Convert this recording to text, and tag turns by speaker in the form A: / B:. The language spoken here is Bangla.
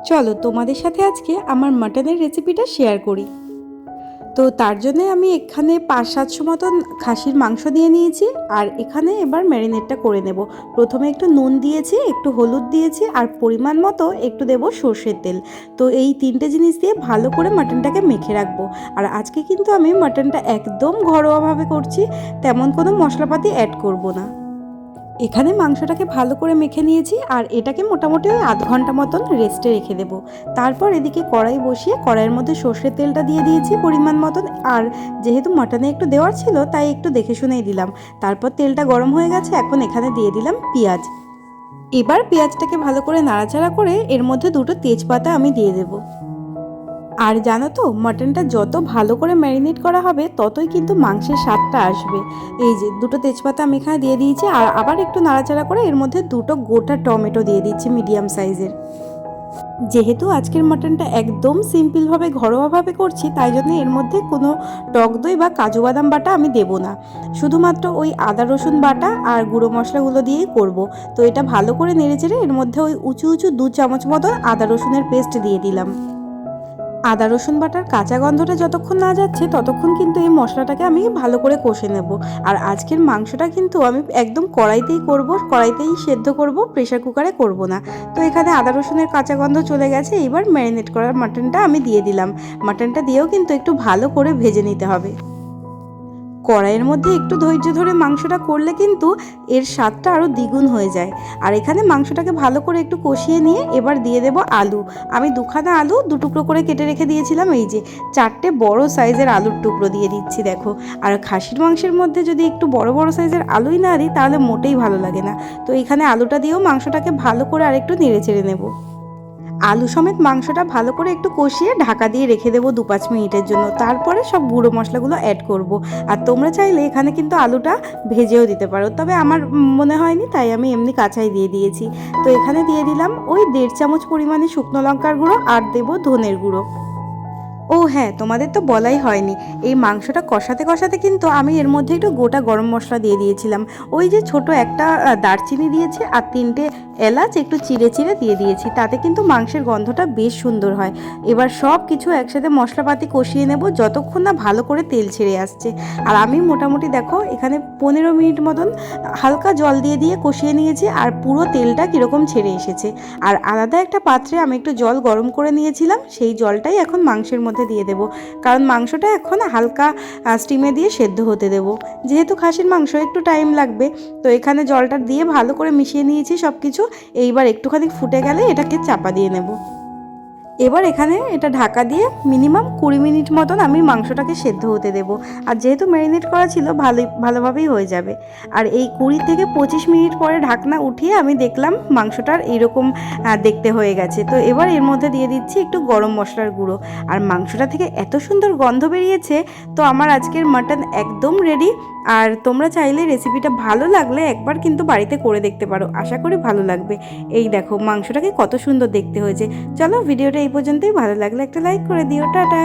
A: চলো তোমাদের সাথে আজকে আমার মাটনের রেসিপিটা শেয়ার করি। তো তার জন্যে আমি এখানে 500-700 মতন খাসির মাংস দিয়ে নিয়েছি। আর এখানে এবার ম্যারিনেটটা করে নেব। প্রথমে একটু নুন দিয়েছি, একটু হলুদ দিয়েছি, আর পরিমাণ মতো একটু দেব সর্ষের তেল। তো এই তিনটে জিনিস দিয়ে ভালো করে মাটনটাকে মেখে রাখবো। আর আজকে কিন্তু আমি মাটনটা একদম ঘরোয়াভাবে করছি, তেমন কোনো মশলাপাতি অ্যাড করব না। এখানে মাংসটাকে ভালো করে মেখে নিয়েছি, আর এটাকে মোটামুটি ওই আধ ঘন্টা মতন রেস্টে রেখে দেবো। তারপর এদিকে কড়াই বসিয়ে কড়াইয়ের মধ্যে সর্ষের তেলটা দিয়ে দিয়েছি পরিমাণ মতন। আর যেহেতু মাটনে একটু দেওয়ার ছিল তাই একটু দেখে শুনেই দিলাম। তারপর তেলটা গরম হয়ে গেছে, এখন এখানে দিয়ে দিলাম পেঁয়াজ। এবার পেঁয়াজটাকে ভালো করে নাড়াচাড়া করে এর মধ্যে দুটো তেজপাতা আমি দিয়ে দেবো। আর জানো তো, মাটনটা যত ভালো করে ম্যারিনেট করা হবে ততই কিন্তু মাংসের স্বাদটা আসবে। এই যে দুটো তেজপাতা আমি এখানে দিয়ে দিয়েছি, আর আবার একটু নাড়াচাড়া করে এর মধ্যে দুটো গোটা টমেটো দিয়ে দিচ্ছি মিডিয়াম সাইজের। যেহেতু আজকের মাটনটা একদম সিম্পলভাবে ঘরোয়াভাবে করছি, তাই জন্য এর মধ্যে কোনো টক দই বা কাজু বাদাম বাটা আমি দেবো না। শুধুমাত্র ওই আদা রসুন বাটা আর গুঁড়ো মশলাগুলো দিয়েই করব। তো এটা ভালো করে নেড়েচেড়ে এর মধ্যে ওই উঁচু উঁচু 2 চামচ মতো আদা রসুনের পেস্ট দিয়ে দিলাম। আদা রসুন বাটার কাঁচা গন্ধটা যতক্ষণ না যাচ্ছে ততক্ষণ কিন্তু এই মশলাটাকে আমি ভালো করে কষে নেব। আর আজকের মাংসটা কিন্তু আমি একদম কড়াইতেই করব, কড়াইতেই সেদ্ধ করব, প্রেশার কুকারে করব না। তো এখানে আদা রসুনের কাঁচা গন্ধ চলে গেছে, এবার ম্যারিনেট করা মাটনটা আমি দিয়ে দিলাম। মাটনটা দিয়েও কিন্তু একটু ভালো করে ভেজে নিতে হবে। কড়াইয়ের মধ্যে একটু ধৈর্য ধরে মাংসটা করলে কিন্তু এর স্বাদটা আরও দ্বিগুণ হয়ে যায়। আর এখানে মাংসটাকে ভালো করে একটু কষিয়ে নিয়ে এবার দিয়ে দেব আলু। আমি দুখানা আলু 2 টুকরো করে কেটে রেখে দিয়েছিলাম, এই যে 4টে বড় সাইজের আলুর টুকরো দিয়ে দিচ্ছি দেখো। আর খাসির মাংসের মধ্যে যদি একটু বড় বড় সাইজের আলুই না দিই তাহলে মোটেই ভালো লাগে না। তো এখানে আলুটা দিয়েও মাংসটাকে ভালো করে আরেকটু নেড়ে চেড়ে নেব। আলু সমেত মাংসটা ভালো করে একটু কষিয়ে ঢাকা দিয়ে রেখে দেবো 2-5 মিনিটের জন্য। তারপরে সব গুঁড়ো মশলাগুলো অ্যাড করব। আর তোমরা চাইলে এখানে কিন্তু আলুটা ভেজেও দিতে পারো, তবে আমার মনে হয়নি তাই আমি এমনি কাঁচাই দিয়ে দিয়েছি। তো এখানে দিয়ে দিলাম ওই 1.5 চামচ পরিমাণে শুকনো লঙ্কার গুঁড়ো, আর দেবো ধনের গুঁড়ো। ও হ্যাঁ, তোমাদের তো বলাই হয়নি, এই মাংসটা কষাতে কষাতে কিন্তু আমি এর মধ্যে একটু গোটা গরম মশলা দিয়ে দিয়েছিলাম। ওই যে ছোট একটা দারচিনি দিয়েছি, আর 3টে এলাচ একটু চিড়ে চিড়ে দিয়ে দিয়েছি, তাতে কিন্তু মাংসের গন্ধটা বেশ সুন্দর হয়। এবার সব কিছু একসাথে মশলাপাতি কষিয়ে নেব যতক্ষণ না ভালো করে তেল ছেড়ে আসছে। আর আমি মোটামুটি দেখো এখানে 15 মিনিট মতন হালকা জল দিয়ে দিয়ে কষিয়ে নিয়েছি, আর পুরো তেলটা কীরকম ছেড়ে এসেছে। আর আলাদা একটা পাত্রে আমি একটু জল গরম করে নিয়েছিলাম, সেই জলটাই এখন মাংসের মধ্যে দিয়ে দেবো। কারণ মাংসটা এখন হালকা স্টিমে দিয়ে সেদ্ধ হতে দেবো, যেহেতু খাসির মাংস একটু টাইম লাগবে। তো এখানে জলটা দিয়ে ভালো করে মিশিয়ে নিয়েছি সব কিছু। এইবার একটুখানি ফুটে গেলে এটাকে চাপা দিয়ে নেব। এবার এখানে এটা ঢাকা দিয়ে মিনিমাম 20 মিনিট মতন আমি মাংসটাকে সেদ্ধ হতে দেব। আর যেহেতু ম্যারিনেট করা ছিল ভালোভাবেই হয়ে যাবে। আর এই 20 থেকে 25 মিনিট পরে ঢাকনা উঠিয়ে আমি দেখলাম মাংসটার এইরকম দেখতে হয়ে গেছে। তো এবার এর মধ্যে দিয়ে দিচ্ছি একটু গরম মশলার গুঁড়ো। আর মাংসটা থেকে এত সুন্দর গন্ধ বেরিয়েছে। তো আমার আজকের মাটন একদম রেডি। আর তোমরা চাইলে রেসিপিটা ভালো লাগলে একবার কিন্তু বাড়িতে করে দেখতে পারো, আশা করি ভালো লাগবে। এই দেখো মাংসটাকে কত সুন্দর দেখতে হয়েছে। চলো ভিডিওটা এই পর্যন্তই, ভালো লাগলে একটা লাইক করে দিও। টাটা।